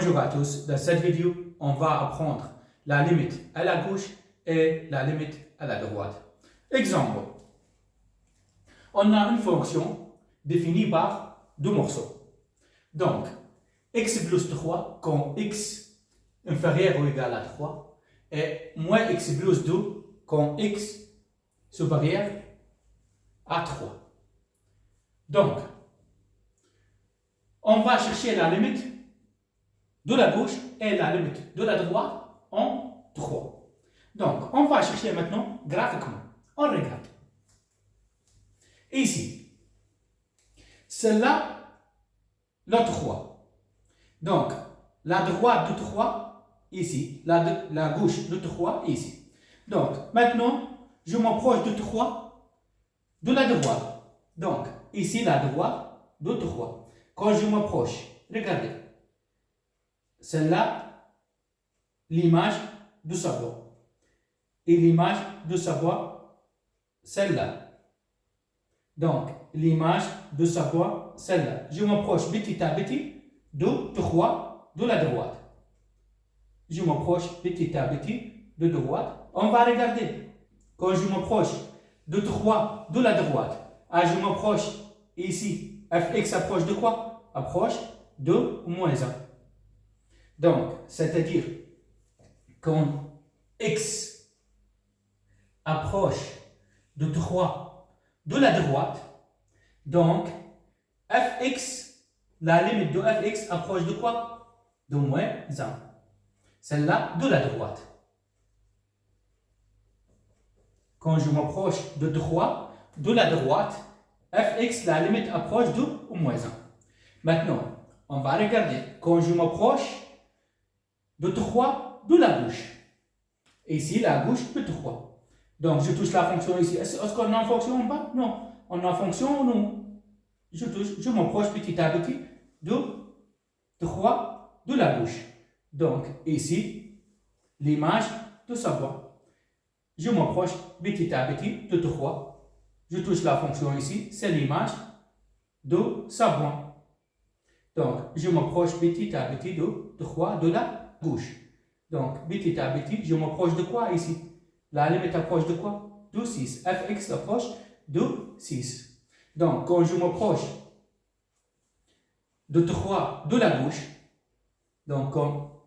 Bonjour à tous, dans cette vidéo, on va apprendre la limite à la gauche et la limite à la droite. Exemple, on a une fonction définie par deux morceaux. Donc, x plus 3 quand x inférieur ou égal à 3 et moins x plus 2 quand x supérieur à 3. Donc, on va chercher la limite de la gauche et la limite de la droite en 3. Donc, on va chercher maintenant graphiquement. On regarde. Ici, celle-là, le 3. Donc, la droite de 3, ici. La gauche de 3, ici. Donc, maintenant, je m'approche de 3 de la droite. Donc, ici, la droite de 3. Quand je m'approche, regardez. Celle-là, l'image de sa voix. Et l'image de sa voix, celle-là. Donc, l'image de sa voix, celle-là. Je m'approche petit à petit de 3 de la droite. Je m'approche petit à petit de droite. On va regarder. Quand je m'approche de 3 de la droite, je m'approche ici. Fx approche de quoi? Approche de moins 1. Donc, c'est-à-dire, quand x approche de 3 de la droite, donc, fx, la limite de fx approche de quoi? De moins 1. Celle-là de la droite. Quand je m'approche de 3 de la droite, fx, la limite approche de moins 1. Maintenant, on va regarder. Quand je m'approche de 3 de la gauche. Ici, la gauche de 3. Donc, je touche la fonction ici. Est-ce qu'on a une fonction en bas? Non. On a une fonction ou non? Je m'approche petit à petit de 3 de la gauche. Donc, ici, l'image de sa voix. Je m'approche petit à petit de 3. Je touche la fonction ici. C'est l'image de sa voix. Donc, je m'approche petit à petit de 3 de la gauche. Donc, petit à petit, je m'approche de quoi ici? La limite approche de quoi? De 6. Fx approche de 6. Donc, quand je m'approche de 3 de la gauche, donc quand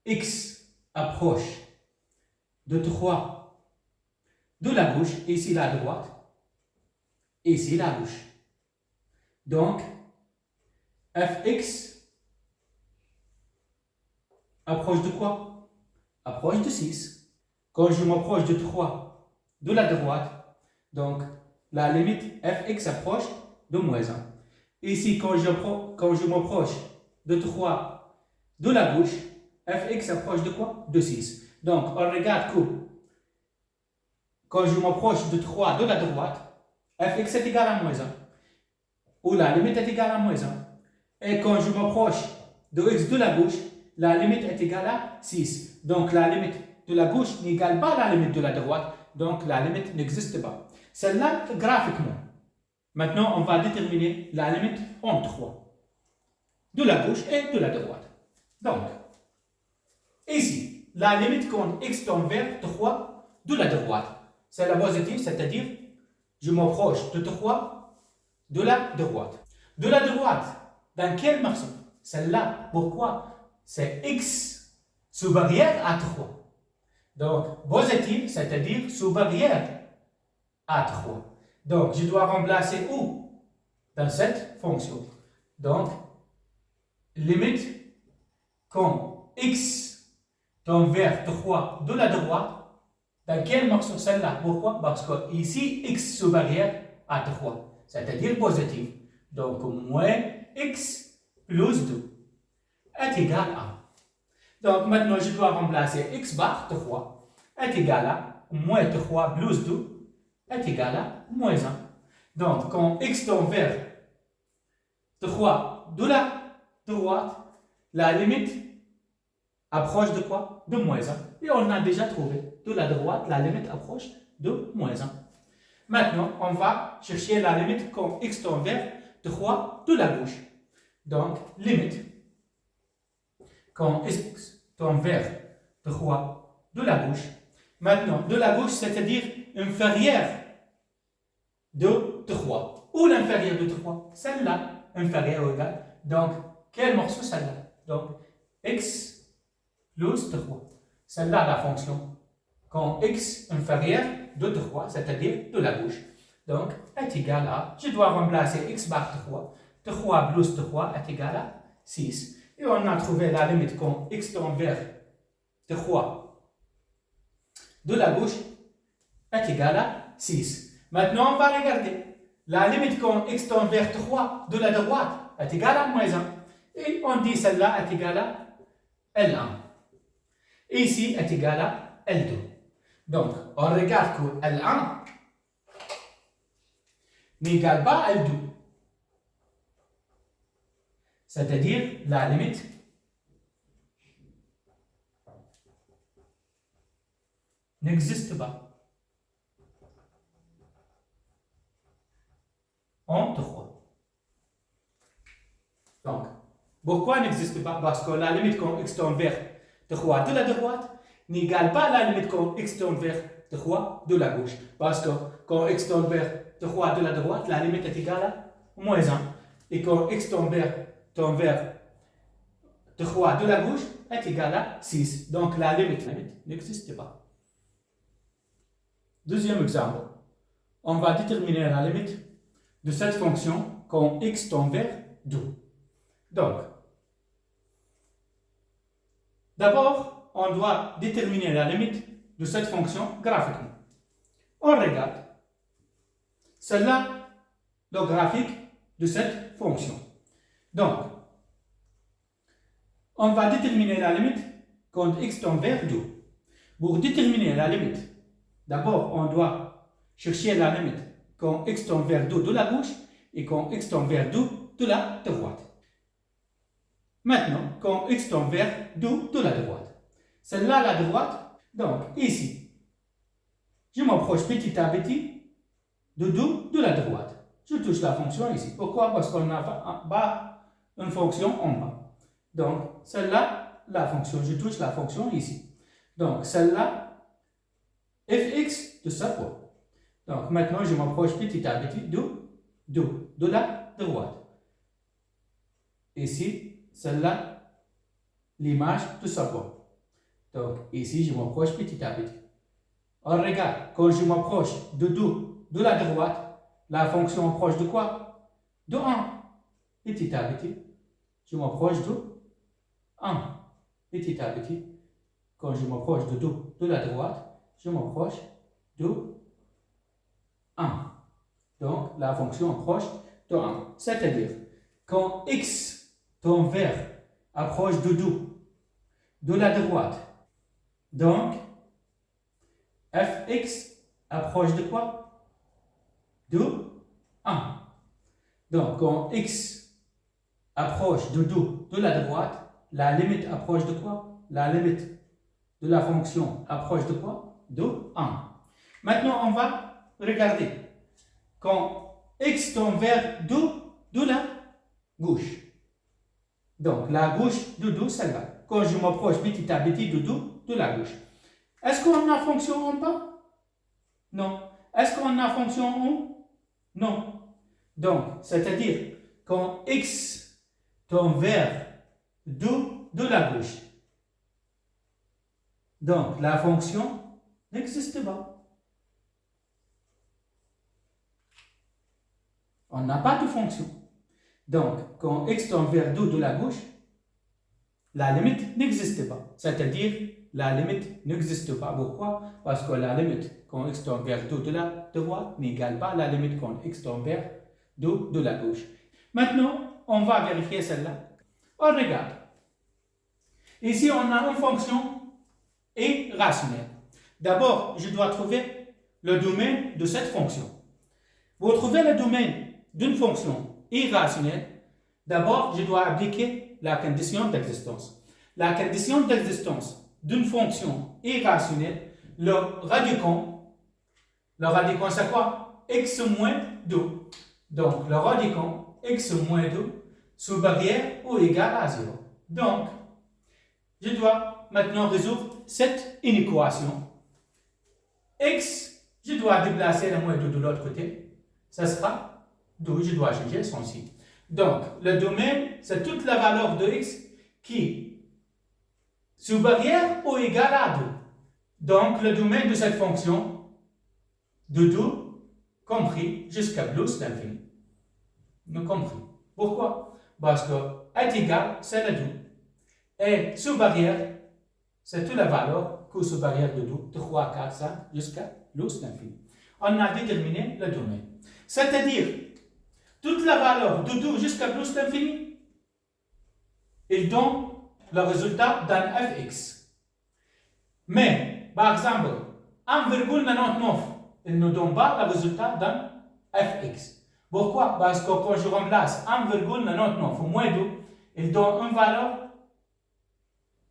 x approche de 3 de la gauche, ici la droite, ici la gauche. Donc, Fx approche de quoi? Approche de 6. Quand je m'approche de 3 de la droite, donc la limite fx approche de moins 1. Ici, quand je m'approche de 3 de la gauche, fx approche de quoi? De 6. Donc, on regarde que quand je m'approche de 3 de la droite, fx est égal à moins 1. Ou la limite est égale à moins 1. Et quand je m'approche de x de la gauche, la limite est égale à 6. Donc, la limite de la gauche n'égale pas la limite de la droite. Donc, la limite n'existe pas. Celle-là, graphiquement. Maintenant, on va déterminer la limite en 3. De la gauche et de la droite. Donc, ici, la limite quand x tend vers 3 de la droite. C'est la positive, c'est-à-dire, je m'approche de 3 de la droite. De la droite, dans quel morceau? Celle-là. Pourquoi? C'est x supérieur à 3. Donc, positif, c'est-à-dire supérieur à 3. Donc, je dois remplacer où? Dans cette fonction. Donc, limite quand x tend vers 3 de la droite, dans quel morceau? Celle-là. Pourquoi? Parce que ici, x supérieur à 3, c'est-à-dire positif. Donc, moins x plus 2 est égal à. Donc, maintenant, je dois remplacer x bar 3 est égal à moins 3 plus 2 est égal à moins 1. Donc, quand x tend vers 3 de la droite, la limite approche de quoi? De moins 1. Et on a déjà trouvé. De la droite, la limite approche de moins 1. Maintenant, on va chercher la limite quand x tend vers 3 de la gauche. Donc, limite quand x tend vers 3 de la gauche. Maintenant, de la gauche, c'est-à-dire inférieur de 3. Ou l'inférieur de 3? Celle-là, inférieure ou égale. Donc, quel morceau celle-là? Donc, x plus 3. Celle-là, la fonction. Quand x inférieur de 3, c'est-à-dire de la gauche. Donc, est égal à, je dois remplacer x par 3. 3 plus 3 est égal à 6. Et on a trouvé la limite quand x tend vers 3 de la gauche est égal à 6. Maintenant, on va regarder. La limite quand x tend vers 3 de la droite est égale à moins 1. Et on dit celle-là est égale à L1. Et ici est égale à L2. Donc, on regarde que L1 n'égale pas à L2. C'est-à-dire la limite n'existe pas. En 3. Donc, pourquoi n'existe pas? Parce que la limite quand x tend vers 3 de la droite n'égale pas la limite quand x tend vers 3 de la gauche. Parce que quand x tend vers 3 de la droite, la limite est égale à moins 1. Et quand x tend vers 3 de la gauche est égale à 6. Donc la limite n'existe pas. Deuxième exemple. On va déterminer la limite de cette fonction quand x tend vers 2. Donc, d'abord, on doit déterminer la limite de cette fonction graphiquement. On regarde. C'est là le graphique de cette fonction. Donc, on va déterminer la limite quand x tend vers 2. Pour déterminer la limite, d'abord, on doit chercher la limite quand x tend vers 2 de la gauche et quand x tend vers 2 de la droite. Maintenant, quand x tend vers 2 de la droite. Celle-là, la droite. Donc, ici, je m'approche petit à petit de 2 de la droite. Je touche la fonction ici. Pourquoi? Parce qu'on n'a pas une fonction en bas. Donc, celle-là, la fonction, je touche la fonction ici. Donc, celle-là, fx de sa part. Donc, maintenant, je m'approche petit à petit de la droite. Ici, celle-là, l'image de sa part. Donc, ici, je m'approche petit à petit. On regarde, quand je m'approche de la droite, la fonction approche de quoi? De 1. Petit à petit, je m'approche de 1. Petit à petit, quand je m'approche de la droite, je m'approche de 1. Donc, la fonction approche de 1. C'est-à-dire, quand x tend vers approche de la droite, donc, fx approche de quoi? De 1. Donc, quand x approche de la droite, la limite approche de quoi? La limite de la fonction approche de quoi? De 1. Maintenant, on va regarder. Quand x tend vers de la gauche. Donc, la gauche de 2, celle-là. Quand je m'approche petit à petit de la gauche. Est-ce qu'on a fonction en bas? Non. Est-ce qu'on a fonction en haut? Non. Donc, c'est-à-dire, quand x tend vers de la gauche, donc la fonction n'existe pas. On n'a pas de fonction. Donc, quand x tend vers 2 de la gauche, la limite n'existe pas. C'est-à-dire, la limite n'existe pas. Pourquoi? Parce que la limite quand x tend vers 2 de la droite n'égale pas la limite quand x tend vers 2 de la gauche. Maintenant, on va vérifier celle-là. On regarde. Ici, on a une fonction irrationnelle. D'abord, je dois trouver le domaine de cette fonction. Pour trouver le domaine d'une fonction irrationnelle, d'abord, je dois appliquer la condition d'existence. La condition d'existence d'une fonction irrationnelle, le radicand, c'est quoi? X moins 2. Donc, le radicand, x moins 2, sous barrière ou égal à 0. Donc, je dois maintenant résoudre cette inéquation. X, je dois déplacer le moins 2 de l'autre côté. Ça sera 2, je dois changer son signe. Donc, le domaine, c'est toute la valeur de x qui est supérieure ou égale à 2. Donc, le domaine de cette fonction de 2 compris jusqu'à plus l'infini. Nous compris. Pourquoi? Parce que est égal, c'est le 2. Et supérieur, c'est toute la valeur qui est supérieure de 2, 3, 4, 5, jusqu'à plus l'infini. On a déterminé le domaine. C'est-à-dire, toute la valeur de 2 jusqu'à plus l'infini, il donne le résultat d'un fx. Mais, par exemple, 1,99, il ne donne pas le résultat d'un fx. Pourquoi? Parce que quand je remplace 1,99 moins 2, il donne une valeur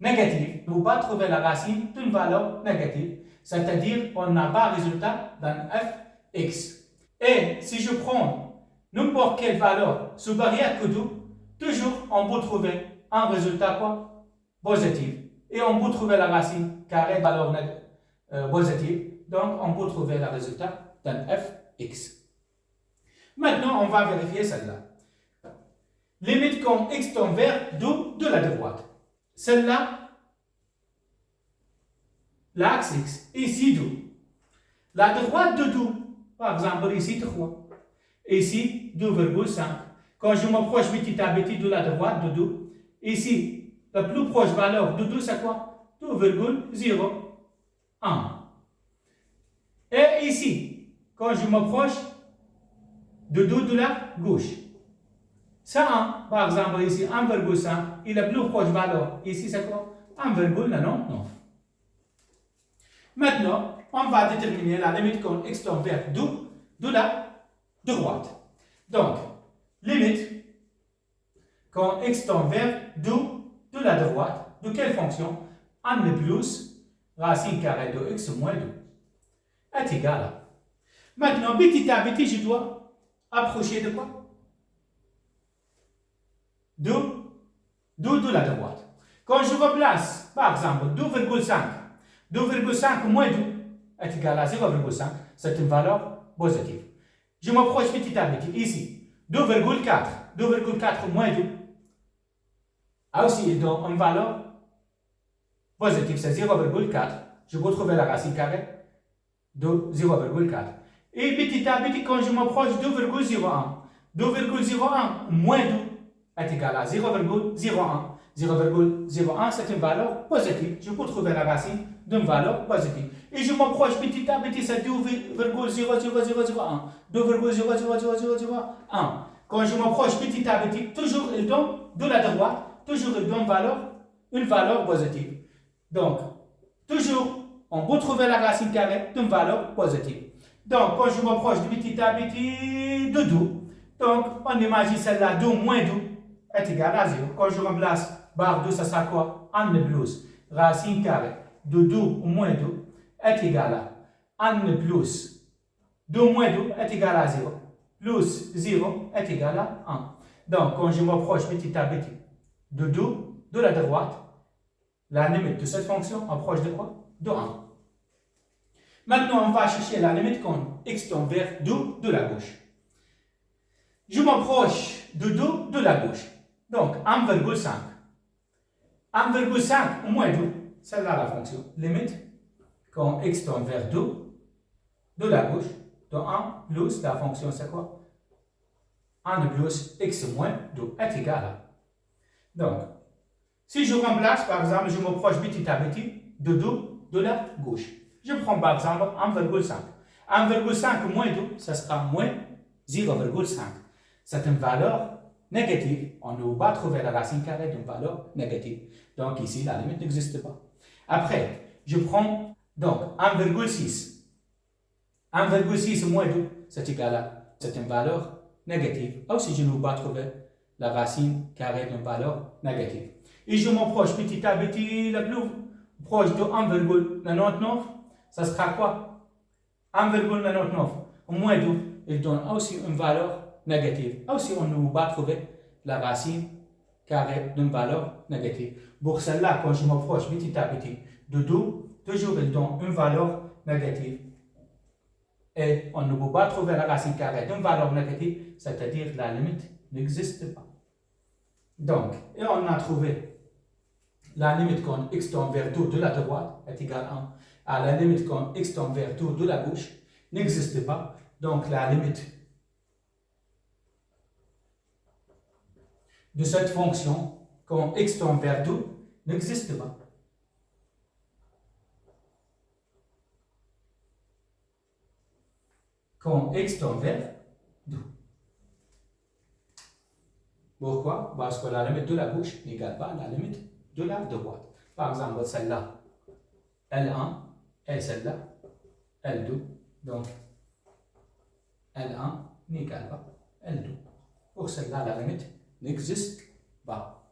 négative. On ne peut pas trouver la racine d'une valeur négative. C'est-à-dire, on n'a pas le résultat d'un fx. Et si je prends n'importe quelle valeur supérieure que 2, toujours on peut trouver un résultat quoi? Positif. Et on peut trouver la racine carrée de valeur positive. Donc, on peut trouver le résultat d'un fx. Maintenant, on va vérifier celle-là. Limite quand x tend vers 2 de la droite. Celle-là, l'axe x, ici 2. La droite de 2, par exemple, ici 3. Ici 2,5. Quand je m'approche petit à petit de la droite de 2, ici, la plus proche valeur de 2, c'est quoi? 2,01. Et ici, quand je m'approche de 2 de la gauche, c'est 1. Par exemple, ici, 1,5. Et la plus proche valeur, ici, c'est quoi? 1,99. Maintenant, on va déterminer la limite quand x tend vers 2 de la droite. Donc, limite quand x tend vers 2 de la droite, de quelle fonction? 1 plus racine carrée de x moins 2 est égal à. Maintenant, petit à petit, je dois approcher de quoi? De la droite. Quand je replace, par exemple, 2,5 moins 2 est égal à 0,5, c'est une valeur positive. Je m'approche petit à petit. Ici, 2,4 moins 2 a aussi il donne une valeur positive, c'est 0,4. Je peux trouver la racine carrée de 0,4. Et petit à petit, quand je m'approche 2,01 moins 2 est égal à 0,01. 0,01, c'est une valeur positive. Je peux trouver la racine d'une valeur positive. Et je m'approche petit à petit, c'est 2,00001. 2,00001. Quand je m'approche petit à petit, toujours il donne de la droite, toujours il donne une valeur positive. Donc, toujours, on peut trouver la racine carrée d'une valeur positive. Donc, quand je m'approche de petit à petit de 2, donc on imagine celle-là 2 moins 2 est égal à 0. Quand je remplace barre 2, ça sera quoi? 1 plus racine carrée de 2 moins 2 est égal à 1 plus 2 moins 2 est égal à 0. Plus 0 est égal à 1. Donc, quand je m'approche petit à petit de 2 de la droite, la limite de cette fonction approche de quoi? De 1. Maintenant, on va chercher la limite quand x tend vers 2 de la gauche. Je m'approche de 2 de la gauche. Donc, 1,5. 1,5 moins 2, c'est là la fonction. Limite quand x tend vers 2 de la gauche, de 1 plus la fonction, c'est quoi? 1 plus x moins 2 est égal à. Donc, si je remplace, par exemple, je m'approche petit à petit de 2 de la gauche. Je prends par exemple 1,5. 1,5 moins 2, ça sera moins 0,5. C'est une valeur négative. On ne peut pas trouver la racine carrée d'une valeur négative. Donc ici, la limite n'existe pas. Après, je prends donc 1,6. 1,6 moins 2, c'est égal à. C'est une valeur négative. Aussi, je ne peux pas trouver la racine carrée d'une valeur négative. Et je m'approche petit à petit, le plus proche de 1,99. Ça sera quoi? 1,99 moins 2, il donne aussi une valeur négative. Aussi, on ne peut pas trouver la racine carré d'une valeur négative. Pour celle-là, quand je m'approche petit à petit de 2, toujours il donne une valeur négative. Et on ne peut pas trouver la racine carrée d'une valeur négative, c'est-à-dire que la limite n'existe pas. Donc, et on a trouvé la limite quand x tend vers 2 de la droite est égale à la limite quand x tend vers 2 de la gauche n'existe pas. Donc, la limite de cette fonction quand x tend vers 2 n'existe pas. Quand x tend vers 2. Pourquoi? Parce que la limite de la gauche n'égale pas la limite de la droite. Par exemple, celle-là, L1, et celle-là, L2. Donc, L1 n'égale pas L2. Pour celle-là, la limite n'existe pas.